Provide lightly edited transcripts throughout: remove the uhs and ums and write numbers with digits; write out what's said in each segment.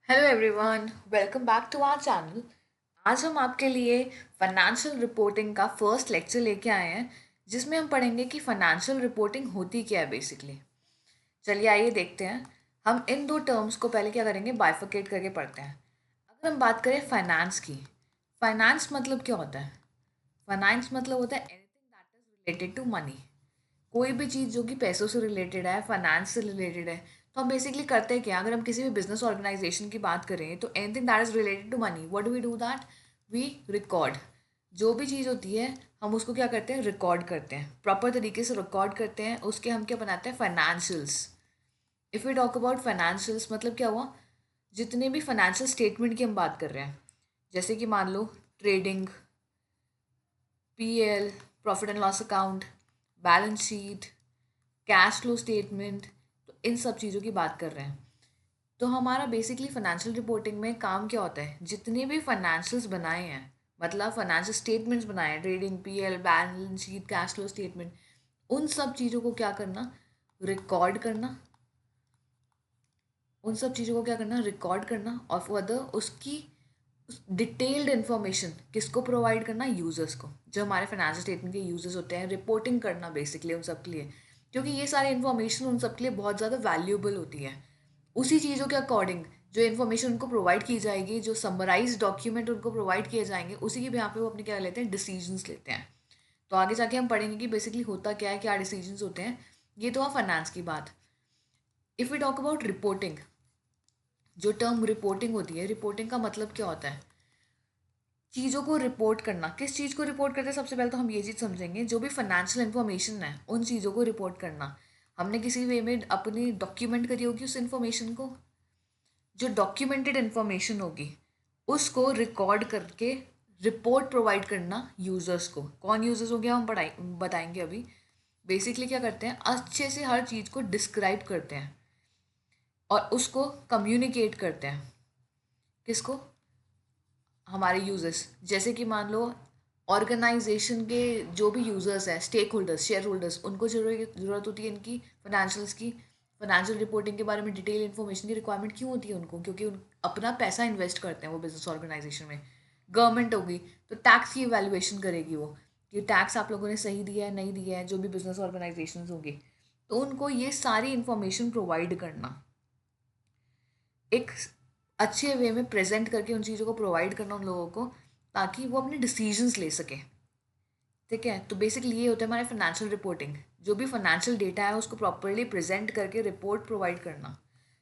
Hello everyone, welcome back to our channel. आज हम आपके लिए फाइनेंशियल रिपोर्टिंग का फर्स्ट लेक्चर लेके आए हैं, जिसमें हम पढ़ेंगे कि फाइनेंशियल रिपोर्टिंग होती क्या है बेसिकली। चलिए आइए देखते हैं। हम इन दो टर्म्स को पहले क्या करेंगे, बाइफरकेट करके पढ़ते हैं। अगर हम बात करें फाइनेंस की, फाइनेंस मतलब क्या होता है? फाइनेंस मतलब होता है anything that is related to money. कोई भी चीज़ जो कि पैसों से रिलेटेड है, फाइनेंस से रिलेटेड है। तो हम बेसिकली करते हैं क्या, अगर हम किसी भी बिजनेस ऑर्गेनाइजेशन की बात करें तो anything that is related to money, what do we do that? We record. जो भी चीज़ होती है हम उसको क्या करते हैं, रिकॉर्ड करते हैं, प्रॉपर तरीके से रिकॉर्ड करते हैं। उसके हम क्या बनाते हैं, financials. If we talk about financials मतलब क्या हुआ, जितने भी फाइनेंशियल स्टेटमेंट की हम बात कर रहे हैं, जैसे कि मान लो trading, PL, profit and loss account, balance sheet, cash flow statement, तो इन सब चीज़ों की बात कर रहे हैं। तो हमारा बेसिकली फाइनेंशियल रिपोर्टिंग में काम क्या होता है, जितने भी फाइनेंशियल्स बनाए हैं, मतलब फाइनेंशियल स्टेटमेंट्स बनाए हैं, trading, PL, balance sheet, cash flow statement, उन सब चीज़ों को क्या करना, रिकॉर्ड करना। उन सब चीज़ों को क्या करना, रिकॉर्ड करना, और फर्दर उसकी डिटेल्ड इन्फॉर्मेशन किसको प्रोवाइड करना, यूजर्स को, जो हमारे फाइनेंशियल स्टेटमेंट के यूजर्स होते हैं। रिपोर्टिंग करना बेसिकली उन सब के लिए, क्योंकि ये सारी इन्फॉर्मेशन उन सब के लिए बहुत ज़्यादा वैल्यूएबल होती है। उसी चीज़ों के अकॉर्डिंग जो इन्फॉर्मेशन उनको प्रोवाइड की जाएगी, जो समराइज डॉक्यूमेंट उनको प्रोवाइड किए जाएंगे, उसी के यहाँ पे वो अपने क्या लेते हैं, डिसीजंस लेते हैं। तो आगे जाके हम पढ़ेंगे कि बेसिकली होता क्या है, क्या डिसीजंस होते हैं। ये तो है फाइनेंस की बात। If we talk about reporting, जो टर्म रिपोर्टिंग होती है, रिपोर्टिंग का मतलब क्या होता है, चीज़ों को रिपोर्ट करना। किस चीज़ को रिपोर्ट करते हैं, सबसे पहले तो हम ये चीज़ समझेंगे, जो भी फाइनेंशियल इन्फॉर्मेशन है उन चीज़ों को रिपोर्ट करना। हमने किसी वे में अपनी डॉक्यूमेंट करी होगी उस इन्फॉर्मेशन को, जो डॉक्यूमेंटेड इन्फॉर्मेशन होगी उसको रिकॉर्ड करके रिपोर्ट प्रोवाइड करना यूज़र्स को। कौन यूज़र्स हो गया, हम पढ़ाई बताएंगे अभी। बेसिकली क्या करते हैं, अच्छे से हर चीज़ को डिस्क्राइब करते हैं और उसको कम्युनिकेट करते हैं। किसको? हमारे यूजर्स। जैसे कि मान लो ऑर्गेनाइजेशन के जो भी यूजर्स हैं, स्टेक होल्डर्स, शेयर होल्डर्स, उनको ज़रूरत होती है इनकी फाइनेंशियल्स की, फाइनेंशियल रिपोर्टिंग के बारे में डिटेल इन्फॉर्मेशन की रिक्वायरमेंट क्यों होती है उनको, क्योंकि अपना पैसा इन्वेस्ट करते हैं वो बिजनेस ऑर्गेनाइजेशन में। गवर्नमेंट होगी तो टैक्स की इवैल्यूएशन करेगी वो, कि टैक्स आप लोगों ने सही दिया है नहीं दिया है, जो भी बिजनेस ऑर्गेनाइजेशन होंगी। तो उनको ये सारी इन्फॉर्मेशन प्रोवाइड करना, एक अच्छे वे में प्रेजेंट करके उन चीज़ों को प्रोवाइड करना उन लोगों को, ताकि वो अपने डिसीजंस ले सकें। ठीक है, तो बेसिकली ये होता है हमारे फाइनेंशियल रिपोर्टिंग। जो भी फाइनेंशियल डेटा है उसको प्रॉपरली प्रेजेंट करके रिपोर्ट प्रोवाइड करना,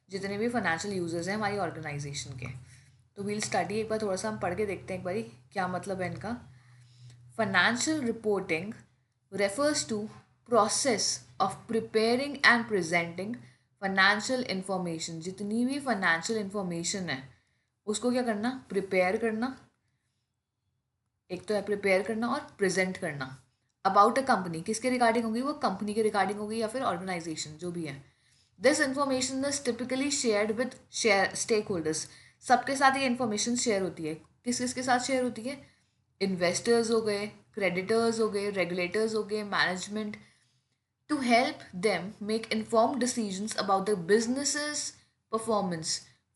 जितने भी फाइनेंशियल यूजर्स हैं हमारी ऑर्गेनाइजेशन के। तो वील स्टडी, एक बार थोड़ा सा हम पढ़ के देखते हैं एक बारी क्या मतलब है इनका। Financial reporting refers to process of preparing and presenting financial information। जितनी भी फाइनेंशियल इंफॉर्मेशन है उसको क्या करना, प्रिपेयर करना। एक तो है प्रिपेयर करना और प्रेजेंट करना। अबाउट अ कंपनी, किसके रिगार्डिंग होगी, वो कंपनी के रिगार्डिंग होगी या फिर ऑर्गेनाइजेशन जो भी है। This information is typically shared with share stake holders. सबके साथ ये इन्फॉर्मेशन शेयर होती है। किस किस के साथ शेयर होती है? इन्वेस्टर्स हो गए, क्रेडिटर्स हो गए, रेगुलेटर्स हो गए, management, to help them make informed decisions about the business's performance,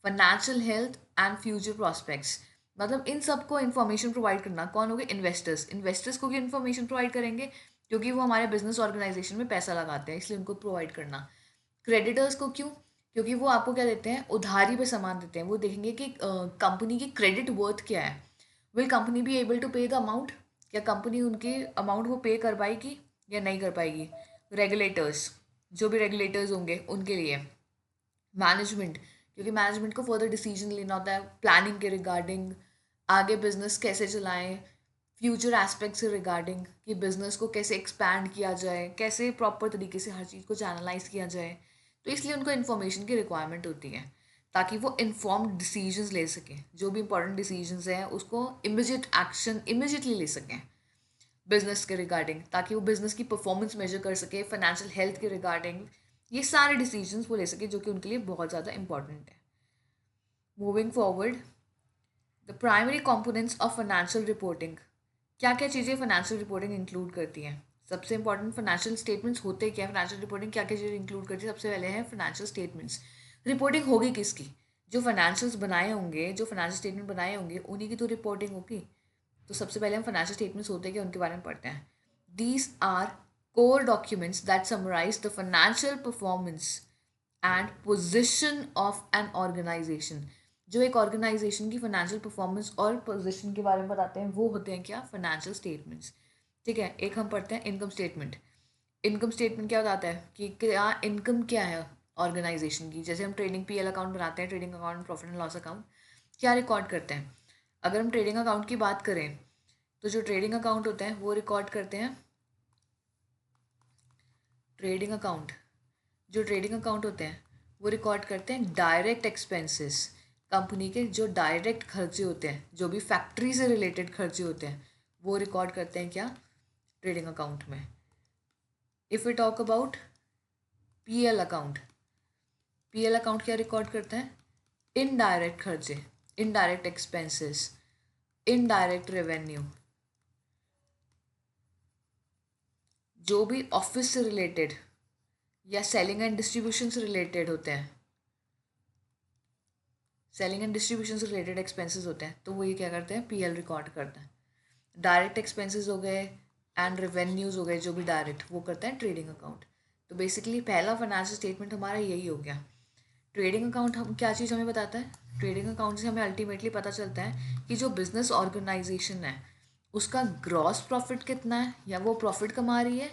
financial health and future prospects। मतलब इन सबको इन्फॉर्मेशन प्रोवाइड करना। कौन हो गए? इन्वेस्टर्स। इन्वेस्टर्स को भी इन्फॉर्मेशन प्रोवाइड करेंगे क्योंकि वो हमारे बिजनेस ऑर्गेनाइजेशन में पैसा लगाते हैं, इसलिए उनको प्रोवाइड करना। क्रेडिटर्स को क्यों? क्योंकि वो आपको क्या देते हैं, उधारी पे सामान देते हैं। वो देखेंगे कि कंपनी की क्रेडिट वर्थ क्या है। Will company be able to pay the amount? क्या कंपनी उनके अमाउंट वो पे कर पाएगी या नहीं कर पाएगी? रेगुलेटर्स, जो भी रेगुलेटर्स होंगे उनके लिए। मैनेजमेंट, क्योंकि मैनेजमेंट को फर्दर डिसीजन लेना होता है प्लानिंग के रिगार्डिंग, आगे बिजनेस कैसे चलाएं, फ्यूचर एस्पेक्ट से रिगार्डिंग, कि बिजनेस को कैसे एक्सपैंड किया जाए, कैसे प्रॉपर तरीके से हर चीज़ को चैनलाइज किया जाए। तो इसलिए उनको इन्फॉर्मेशन की रिक्वायरमेंट होती है, ताकि वो इन्फॉर्म्ड डिसीजंस ले सकें। जो भी इंपॉर्टेंट डिसीजंस हैं उसको इमीजिएट एक्शन इमीजिएटली ले सकें बिजनेस के रिगार्डिंग, ताकि वो बिजनेस की परफॉर्मेंस मेजर कर सके, फाइनेंशियल हेल्थ के रिगार्डिंग। ये सारे डिसीजंस वो ले सके जो कि उनके लिए बहुत ज़्यादा इंपॉर्टेंट है। Moving forward, the primary components of financial reporting. क्या क्या चीज़ें फाइनेंशियल रिपोर्टिंग इंक्लूड करती हैं? सबसे इंपॉर्टेंट, फाइनेंशियल स्टेटमेंट्स होते क्या, फाइनेंशियल रिपोर्टिंग क्या क्या चीज़ें इंक्लूड करती है? सबसे पहले है फाइनेंशियल स्टेटमेंट्स। रिपोर्टिंग होगी किसकी? जो फाइनेंशियल्स बनाए होंगे, जो फाइनेंशियल स्टेटमेंट बनाए होंगे, उन्हीं की तो रिपोर्टिंग होगी। तो सबसे पहले हम फाइनेंशियल स्टेटमेंट्स होते हैं कि उनके बारे में पढ़ते हैं। These are core documents that summarize the financial performance and position of an organization. जो एक ऑर्गेनाइजेशन की फाइनेंशियल परफॉर्मेंस और पोजिशन के बारे में बताते हैं वो होते हैं क्या, फाइनेंशियल स्टेटमेंट्स। ठीक है, एक हम पढ़ते हैं इनकम स्टेटमेंट। इनकम स्टेटमेंट क्या बताता है कि क्या इनकम क्या है ऑर्गेनाइजेशन की। जैसे हम ट्रेडिंग पीएल अकाउंट बनाते हैं, trading account, profit and loss account, क्या रिकॉर्ड करते हैं। अगर हम ट्रेडिंग अकाउंट की बात करें तो जो ट्रेडिंग अकाउंट होते हैं वो रिकॉर्ड करते हैं ट्रेडिंग अकाउंट जो ट्रेडिंग अकाउंट होते हैं वो रिकॉर्ड करते हैं डायरेक्ट एक्सपेंसेस। कंपनी के जो डायरेक्ट खर्चे होते हैं, जो भी फैक्ट्री से रिलेटेड खर्चे होते हैं, वो रिकॉर्ड करते हैं क्या, ट्रेडिंग अकाउंट में। If we talk about PL account, PL account क्या रिकॉर्ड करते हैं, इनडायरेक्ट खर्चे, इनडायरेक्ट एक्सपेंसेस, इनडायरेक्ट रेवेन्यू, जो भी ऑफिस से रिलेटेड या सेलिंग एंड डिस्ट्रीब्यूशन से रिलेटेड होते हैं, सेलिंग एंड डिस्ट्रीब्यूशन से रिलेटेड एक्सपेंसेस होते हैं, तो वो ये क्या करते हैं, पीएल रिकॉर्ड करते हैं। डायरेक्ट एक्सपेंसेस हो गए एंड रेवेन्यूज हो गए जो भी डायरेक्ट, वो करता है ट्रेडिंग अकाउंट। तो बेसिकली पहला फाइनेंशियल स्टेटमेंट हमारा यही हो गया। ट्रेडिंग अकाउंट हम क्या चीज़ हमें बताता है, ट्रेडिंग अकाउंट से हमें अल्टीमेटली पता चलता है कि जो बिजनेस ऑर्गेनाइजेशन है उसका ग्रॉस प्रॉफिट कितना है, या वो प्रॉफिट कमा रही है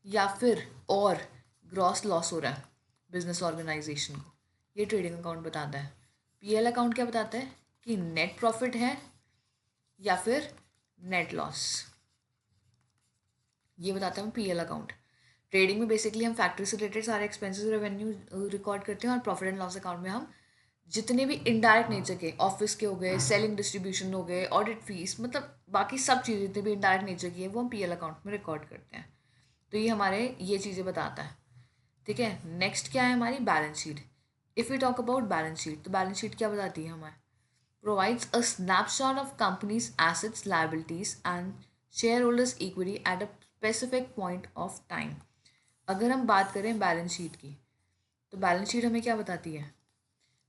या फिर और ग्रॉस लॉस हो रहा है बिजनेस ऑर्गेनाइजेशन को, ये ट्रेडिंग अकाउंट बताता है। पीएल अकाउंट क्या बताता है कि नेट प्रॉफिट है या फिर नेट लॉस, ये बताता है पीएल अकाउंट। ट्रेडिंग में बेसिकली हम फैक्ट्री से रिलेटेड सारे एक्सपेंसेस रेवेन्यू रिकॉर्ड करते हैं, और प्रॉफिट एंड लॉस अकाउंट में हम जितने भी इनडायरेक्ट नेचर के, ऑफिस के हो गए, सेलिंग डिस्ट्रीब्यूशन हो गए, ऑडिट फीस, मतलब बाकी सब चीज़ें जितने भी इनडायरेक्ट नेचर की है वो हम पीएल अकाउंट में रिकॉर्ड करते हैं। तो ये हमारे ये चीज़ें बताता है। ठीक है, नेक्स्ट क्या है हमारी balance sheet. If we talk about balance sheet, तो बैलेंस शीट क्या बताती है हमें, provides a snapshot of company's assets, liabilities and shareholders equity at a specific point of time। अगर हम बात करें बैलेंस शीट की, तो बैलेंस शीट हमें क्या बताती है,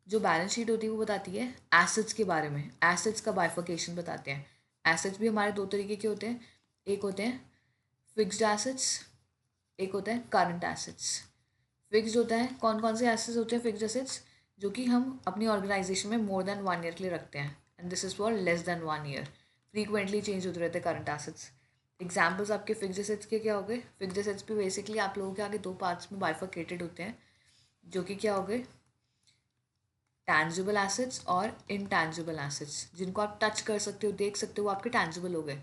जो बैलेंस शीट होती है वो बताती है एसेट्स के बारे में, एसेट्स का बाइफर्केशन बताते हैं। एसेट्स भी हमारे दो तरीके के होते हैं, एक होते हैं फिक्स्ड एसेट्स, एक होता है करंट एसेट्स। फिक्स्ड होता है, कौन कौन से एसेट्स होते हैं फिक्स्ड एसेट्स, जो कि हम अपनी ऑर्गेनाइजेशन में मोर देन 1 ईयर के लिए रखते हैं, and this is for less than 1 year. Frequently change होते रहते हैं करंट एसेट्स। एग्जाम्पल्स आपके फिक्स्ड एसेट्स के क्या हो गए, फिक्स्ड एसेट्स भी बेसिकली आप लोगों के आगे दो पार्ट्स में बाइफर्केटेड होते हैं, जो कि क्या हो गए, टैंजिबल एसेट्स और इनटैंजिबल एसेट्स। जिनको आप टच कर सकते हो, देख सकते हो, वो आपके टैंजिबल हो गए,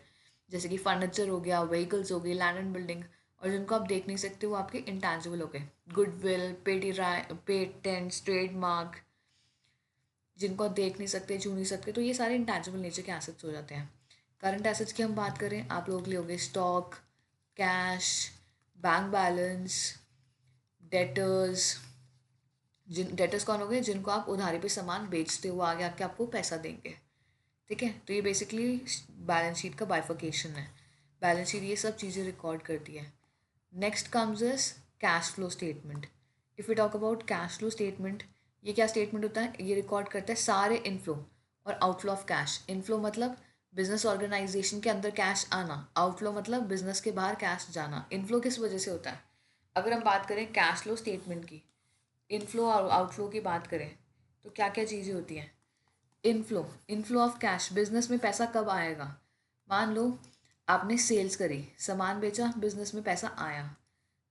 जैसे कि फर्नीचर हो गया, व्हीकल्स हो गई, लैंड एंड बिल्डिंग। और जिनको आप देख नहीं सकते वो आपके इंटैंजिबल हो गए, गुडविल, पेटेंट्स, ट्रेडमार्क, जिनको आप देख नहीं सकते, छू नहीं सकते, तो ये सारे इंटैंजिबल नेचर के एसेट्स हो जाते हैं। करंट एसेट्स की हम बात करें, आप लोगों के लिए हो गए stock, cash, bank balance, debtors. जिन डेटर्स कौन हो गए, जिनको आप उधारी पे सामान बेचते हो, आगे आके आपको पैसा देंगे। ठीक है, तो ये बेसिकली बैलेंस शीट का बाइफर्केशन है। बैलेंस शीट ये सब चीज़ें रिकॉर्ड करती है। Next comes is cash flow statement. If you talk about cash flow statement, ये क्या स्टेटमेंट होता है, ये रिकॉर्ड करता है सारे इनफ्लो और आउटफ्लो ऑफ कैश। इनफ्लो मतलब बिजनेस ऑर्गेनाइजेशन के अंदर कैश आना, आउटफ्लो मतलब बिजनेस के बाहर कैश जाना। इनफ्लो किस वजह से होता है, अगर हम बात करें कैश फ्लो स्टेटमेंट की, इनफ्लो और आउटफ्लो की बात करें, तो क्या क्या चीज़ें होती हैं। Inflow, inflow of cash, business में पैसा कब आएगा, मान लो आपने सेल्स करी, सामान बेचा, बिजनेस में पैसा आया।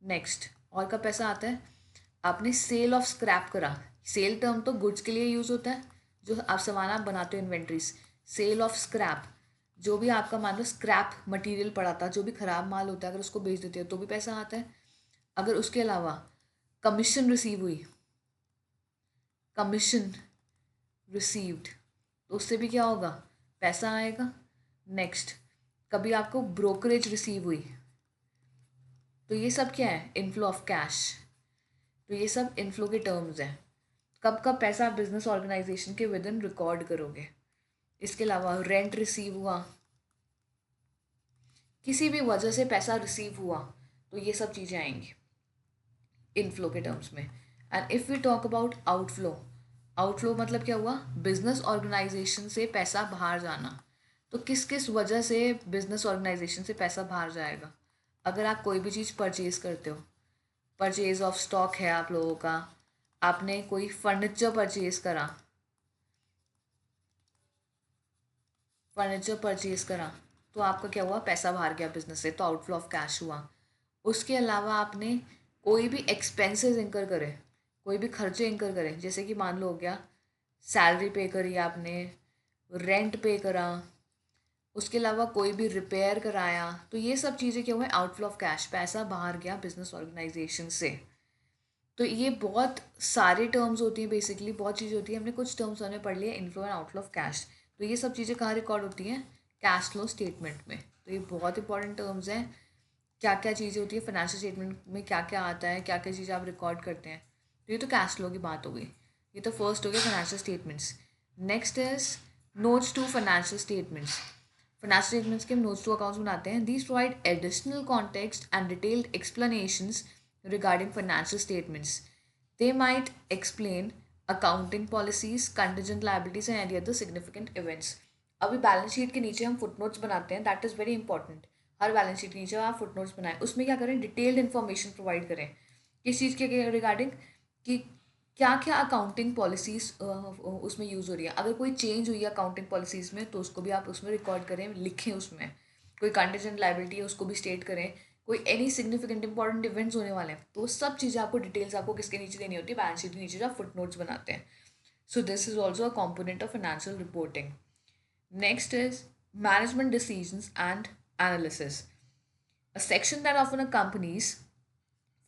नेक्स्ट और कब पैसा आता है, आपने सेल ऑफ स्क्रैप करा। सेल टर्म तो गुड्स के लिए यूज़ होता है, जो आप सामान आप बनाते हो इन्वेंट्रीज। सेल ऑफ स्क्रैप, जो भी आपका मान लो स्क्रैप मटेरियल पड़ा था, जो भी ख़राब माल होता है, अगर उसको बेच देते हो तो भी पैसा आता है। अगर उसके अलावा कमीशन रिसीव हुई, कमीशन रिसीव्ड, तो उससे भी क्या होगा, पैसा आएगा। नेक्स्ट, कभी आपको ब्रोकरेज रिसीव हुई, तो ये सब क्या है, इनफ्लो ऑफ कैश। तो ये सब इनफ्लो के टर्म्स हैं, कब कब पैसा आप बिजनेस ऑर्गेनाइजेशन के विद इन रिकॉर्ड करोगे। इसके अलावा रेंट रिसीव हुआ, किसी भी वजह से पैसा रिसीव हुआ, तो ये सब चीज़ें आएंगी इनफ्लो के टर्म्स में। And if we talk about outflow, outflow मतलब क्या हुआ, बिजनेस ऑर्गेनाइजेशन से पैसा बाहर जाना। तो किस किस वजह से बिजनेस ऑर्गेनाइजेशन से पैसा बाहर जाएगा? अगर आप कोई भी चीज़ परचेज करते हो, परचेज ऑफ स्टॉक है आप लोगों का, आपने कोई फर्नीचर परचेज करा, फर्नीचर परचेज करा, तो आपका क्या हुआ, पैसा बाहर गया बिजनेस से, तो आउटफ्लो ऑफ कैश हुआ। उसके अलावा आपने कोई भी एक्सपेंसेस इंकर करे, कोई भी खर्चे इंकर करे, जैसे कि मान लो हो गया सैलरी पे करी आपने, रेंट पे करा, उसके अलावा कोई भी रिपेयर कराया, तो ये सब चीज़ें क्या हुआ, आउटफ्लो ऑफ कैश, पैसा बाहर गया बिजनेस ऑर्गेनाइजेशन से। तो ये बहुत सारे टर्म्स होती हैं, बेसिकली बहुत चीज़ें होती हैं, हमने कुछ टर्म्स हमने पढ़ लिए, inflow and outflow of cash. तो ये सब चीज़ें कहाँ रिकॉर्ड होती हैं, कैश फ्लो स्टेटमेंट में। तो ये बहुत इंपॉर्टेंट टर्म्स हैं, क्या क्या चीज़ें होती है फाइनेंशियल स्टेटमेंट में, क्या क्या आता है, क्या क्या चीज़ें आप रिकॉर्ड करते हैं। तो ये तो कैश फ्लो की बात हो गई, ये तो फर्स्ट हो गया financial statements. Next is notes to financial statements. Financial statements के हम नोट्स टू अकाउंट्स बनाते हैं। These provide additional context and detailed explanations regarding financial statements. They might explain accounting policies, contingent liabilities and any other significant events. अभी balance sheet के नीचे हम footnotes बनाते हैं, दैट इज़ वेरी इंपॉर्टेंट। हर balance sheet के नीचे आप फुटनोट्स बनाएं, उसमें क्या करें, डिटेल्ड इन्फॉर्मेशन प्रोवाइड करें किस चीज़ के रिगार्डिंग, कि क्या क्या अकाउंटिंग पॉलिसीज उसमें यूज़ हो रही है। अगर कोई चेंज हुई है अकाउंटिंग पॉलिसीज में, तो उसको भी आप उसमें रिकॉर्ड करें, लिखें उसमें। कोई कंटीजेंट लायबिलिटी है उसको भी स्टेट करें, कोई एनी सिग्निफिकेंट इंपॉर्टेंट इवेंट्स होने वाले हैं, तो सब चीज़ें आपको डिटेल्स आपको किसके नीचे देनी होती है, बैलेंस शीट के नीचे जो आप फुटनोट्स बनाते हैं। So this is also a component of financial reporting. Next is management decisions and analysis, a section that often accompanies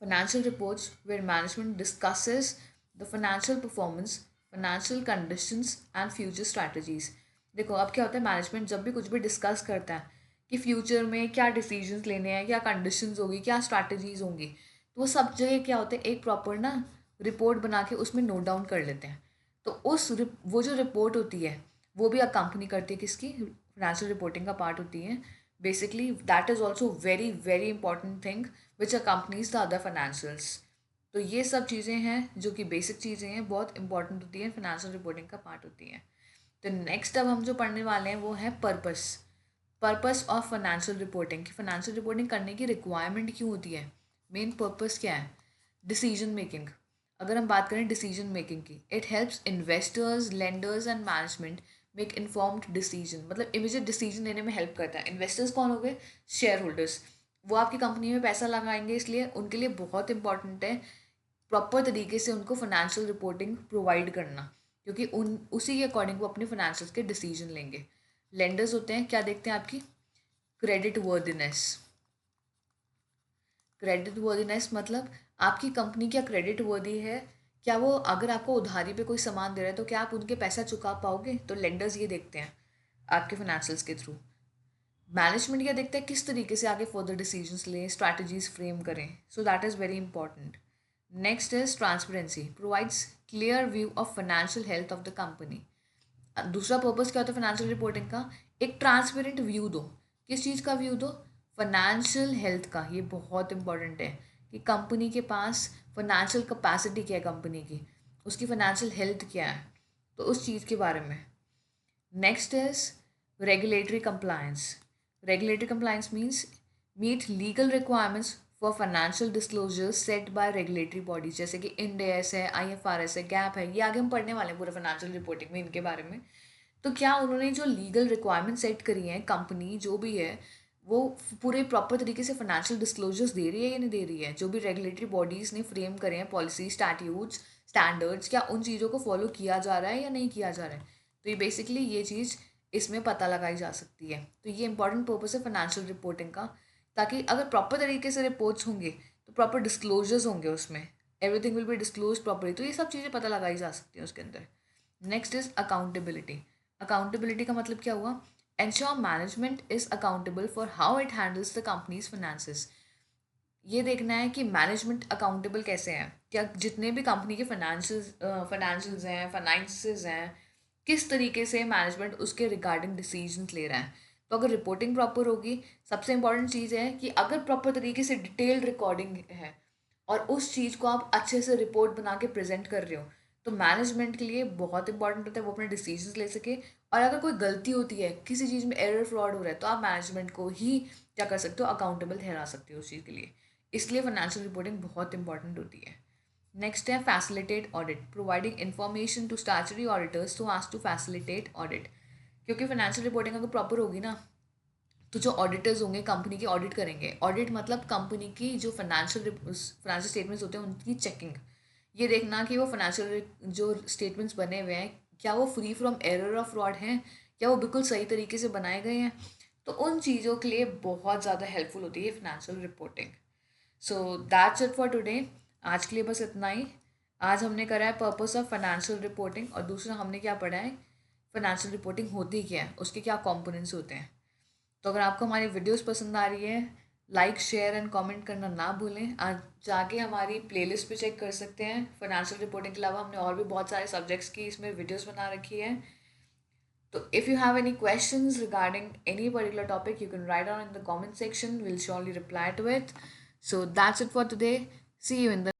financial reports where management discusses the financial performance, financial conditions and future strategies. देखो अब क्या होता है, management जब भी कुछ भी discuss करता है कि फ्यूचर में क्या डिसीजंस लेने हैं, क्या कंडीशंस होगी, क्या स्ट्रैटेजीज होंगी, तो वो सब जगह क्या होता है, एक प्रॉपर ना रिपोर्ट बना के उसमें नोट डाउन कर लेते हैं। तो वो जो रिपोर्ट होती है वो भी कंपनी करती है, किसकी, फाइनेंशियल रिपोर्टिंग का पार्ट होती है। Basically that is also very very important thing which accompanies the other financials. तो ये सब चीज़ें हैं जो कि बेसिक चीज़ें हैं, बहुत इंपॉर्टेंट होती हैं, फाइनेंशियल रिपोर्टिंग का पार्ट होती हैं। तो नेक्स्ट अब हम जो पढ़ने वाले हैं वो है purpose, purpose of financial reporting, कि फाइनेंशियल रिपोर्टिंग करने की रिक्वायरमेंट क्यों होती है, मेन पर्पस क्या है। डिसीजन मेकिंग, अगर हम बात करें डिसीजन मेकिंग की, it helps investors, lenders and management make informed decision, मतलब इमीडिएट डिसीजन लेने में हेल्प करता है। इन्वेस्टर्स कौन हो गए, शेयर होल्डर्स, वो आपकी कंपनी में पैसा लगाएंगे, इसलिए उनके लिए बहुत इंपॉर्टेंट है प्रॉपर तरीके से उनको फाइनेंशियल रिपोर्टिंग प्रोवाइड करना, क्योंकि उन उसी के अकॉर्डिंग वो अपने फाइनेंशियल के डिसीजन लेंगे। लेंडर्स होते हैं, क्या देखते हैं, आपकी क्रेडिट वर्दिनेस। क्रेडिट वर्दीनेस मतलब आपकी कंपनी क्या क्रेडिट वर्दी है, क्या वो अगर आपको उधारी पे कोई सामान दे रहा है तो क्या आप उनके पैसा चुका पाओगे, तो लेंडर्स ये देखते हैं आपके फाइनेंशियल्स के थ्रू। मैनेजमेंट क्या देखता है, किस तरीके से आगे फर्दर डिसीजंस लें, स्ट्रैटेजीज फ्रेम करें, so that is very important. Next is transparency, provides clear view of financial health of the company. दूसरा पर्पस क्या होता है फाइनेंशियल रिपोर्टिंग का, एक ट्रांसपेरेंट व्यू दो, किस चीज़ का व्यू दो, फाइनेंशियल हेल्थ का। ये बहुत इंपॉर्टेंट है कि कंपनी के पास फाइनेंशियल कैपेसिटी क्या है, कंपनी की उसकी फाइनेंशियल हेल्थ क्या है, तो उस चीज़ के बारे में। Next is regulatory compliance. Regulatory compliance means meet legal requirements for financial disclosures set by regulatory bodies, जैसे कि इंड एस है, IFRS है, गैप है, ये आगे हम पढ़ने वाले हैं पूरे फाइनेंशियल रिपोर्टिंग में इनके बारे में। तो क्या उन्होंने जो लीगल रिक्वायरमेंट सेट करी हैं, कंपनी जो भी है वो पूरे प्रॉपर तरीके से फाइनेंशियल डिस्क्लोजर्स दे रही है या नहीं दे रही है, जो भी रेगुलेटरी बॉडीज़ ने फ्रेम करे हैं पॉलिसी, स्टैट्यूट्स, स्टैंडर्ड्स, क्या उन चीज़ों को फॉलो किया जा रहा है या नहीं किया जा रहा है। तो ये बेसिकली ये चीज़ इसमें पता लगाई जा सकती है। तो ये इंपॉर्टेंट पर्पस है फाइनेंशियल रिपोर्टिंग का, ताकि अगर प्रॉपर तरीके से रिपोर्ट्स होंगे तो प्रॉपर डिस्क्लोजर्स होंगे उसमें, everything will be disclose properly, तो ये सब चीज़ें पता लगाई जा सकती हैं उसके अंदर। Next is accountability. अकाउंटेबिलिटी का मतलब क्या हुआ, ensure management is accountable for how it handles the companies finances. ये देखना है कि मैनेजमेंट अकाउंटेबल कैसे हैं, क्या जितने भी कंपनी के फाइनेंशियल्स हैं, फाइनेंसेस हैं, किस तरीके से मैनेजमेंट उसके रिगार्डिंग डिसीजंस ले रहा है। तो अगर रिपोर्टिंग प्रॉपर होगी, सबसे इंपॉर्टेंट चीज़ है कि अगर प्रॉपर तरीके से डिटेल्ड रिकॉर्डिंग है और उस चीज़ को आप अच्छे से रिपोर्ट बना के प्रेजेंट कर रहे हो, तो मैनेजमेंट के लिए बहुत इंपॉर्टेंट होता है वो अपने डिसीजंस ले सके, और अगर कोई गलती होती है, किसी चीज़ में एरर फ्रॉड हो रहा है, तो आप मैनेजमेंट को ही क्या कर सकते हो, अकाउंटेबल ठहरा सकते हो उस चीज़ के लिए। इसलिए फाइनेंशियल रिपोर्टिंग बहुत इंपॉर्टेंट होती है। नेक्स्ट है facilitate audit, providing information to statutory auditors so as to facilitate audit. क्योंकि फाइनेंशियल रिपोर्टिंग अगर प्रॉपर होगी ना, तो जो ऑडिटर्स होंगे कंपनी के ऑडिट करेंगे। ऑडिट मतलब कंपनी की जो फाइनेंशियल स्टेटमेंट्स होते हैं उनकी चेकिंग, ये देखना कि वो फाइनेंशियल जो स्टेटमेंट्स बने हुए हैं क्या वो फ्री फ्रॉम एरर और फ्रॉड हैं, क्या वो बिल्कुल सही तरीके से बनाए गए हैं। तो उन चीज़ों के लिए बहुत ज़्यादा हेल्पफुल होती है financial reporting. So that's it for today. आज के लिए बस इतना ही। आज हमने करा है पर्पस ऑफ फाइनेंशियल रिपोर्टिंग, और दूसरा हमने क्या पढ़ा है, फाइनेंशियल रिपोर्टिंग होती क्या है, उसके क्या कंपोनेंट्स होते हैं। तो अगर आपको हमारी वीडियोस पसंद आ रही है, लाइक शेयर एंड कमेंट करना ना भूलें। आज जाके हमारी प्लेलिस्ट पे चेक कर सकते हैं। फाइनेंशियल रिपोर्टिंग के अलावा हमने और भी बहुत सारे सब्जेक्ट्स की इसमें वीडियोस बना रखी है। तो if you have any questions regarding any particular topic, you can write down in the comment section. We'll surely reply to it. So that's it for today. See you in the